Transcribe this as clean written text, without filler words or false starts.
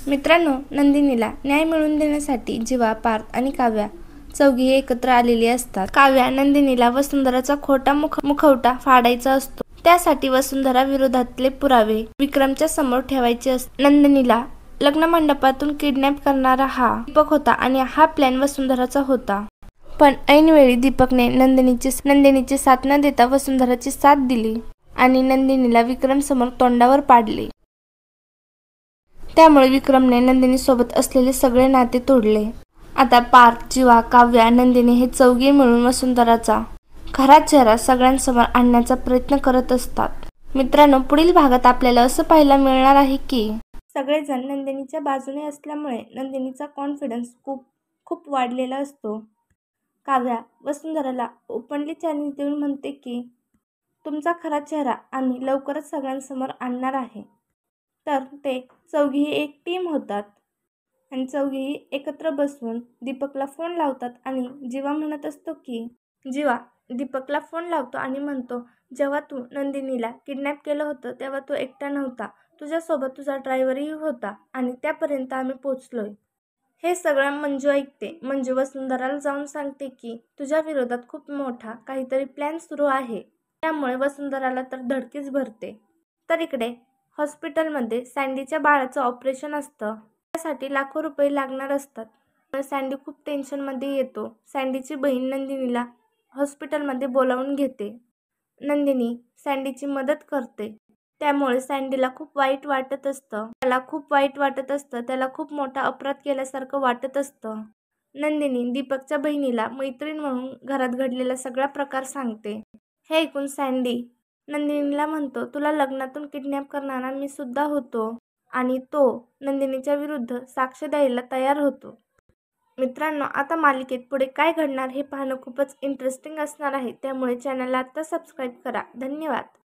मित्रांनो, नंदिनीला न्याय मिळवून देण्यासाठी जीवा, पार्थ आणि काव्या चौघी एकत्र आलेली असतात. काव्या नंदिनीला वसुंधराचा खोटा मुखवटा फाडायचा असतो. त्यासाठी वसुंधरा विरोधातले पुरावे विक्रमच्या समोर ठेवायचे असतात. नंदिनीला लग्न मंडपातून किडनॅप करणारा हा दीपक होता आणि हा प्लॅन वसुंधराचा होता. पण ऐनवेळी दीपकने नंदिनीची साथ न देता वसुंधराची साथ दिली आणि नंदिनीला विक्रम समोर तोंडावर पाडले. त्यामुळे विक्रमने नंदिनीसोबत असलेले सगळे नाते तोडले. आता पार्थ, जीवा, काव्या, नंदिनी हे चौघे मिळून वसुंधराचा खरा चेहरा सगळ्यांसमोर आणण्याचा प्रयत्न करत असतात. मित्रांनो, पुढील भागात आपल्याला असं पाहायला मिळणार आहे की सगळेजण नंदिनीच्या बाजूने असल्यामुळे नंदिनीचा कॉन्फिडन्स खूप वाढलेला असतो. काव्या वसुंधराला ओपनली चॅलेंज देऊन म्हणते की तुमचा खरा चेहरा आम्ही लवकरच सगळ्यांसमोर आणणार आहे. तर ते चौघीही एक टीम होतात आणि चौघीही एकत्र बसून दीपकला फोन लावतात आणि जीवा म्हणत असतो की जीवा दीपकला फोन लावतो आणि म्हणतो, जेव्हा तू नंदिनीला किडनॅप केलं होतं तेव्हा तू एकटा नव्हता, तुझ्यासोबत तुझा ड्रायव्हरही होता आणि त्यापर्यंत आम्ही पोचलोय. हे सगळं मंजू ऐकते. मंजू वसुंधराला जाऊन सांगते की तुझ्या विरोधात खूप मोठा काहीतरी प्लॅन सुरू आहे. त्यामुळे वसुंधराला तर धडकीच भरते. तर इकडे हॉस्पिटलमध्ये सँडीच्या बाळाचं ऑपरेशन असतं. त्यासाठी लाखो रुपये लागणार असतात. सँडी खूप टेन्शनमध्ये येतो. सँडीची बहीण नंदिनीला हॉस्पिटलमध्ये बोलावून घेते. नंदिनी सँडीची मदत करते. त्यामुळे सँडीला खूप वाईट वाटत असतं. त्याला खूप मोठा अपराध केल्यासारखं वाटत असतं. नंदिनी दीपकच्या बहिणीला मैत्रीण म्हणून घरात घडलेला सगळा प्रकार सांगते. हे ऐकून सँडी नंदिनीला म्हणतो, तुला लग्नातून किडनॅप करणारा मी सुद्धा होतो आणि तो नंदिनीच्या विरुद्ध साक्ष द्यायला तयार होतो. मित्रांनो, आता मालिकेत पुढे काय घडणार हे पाहणं खूपच इंटरेस्टिंग असणार आहे. त्यामुळे चॅनलला आता सबस्क्राईब करा. धन्यवाद.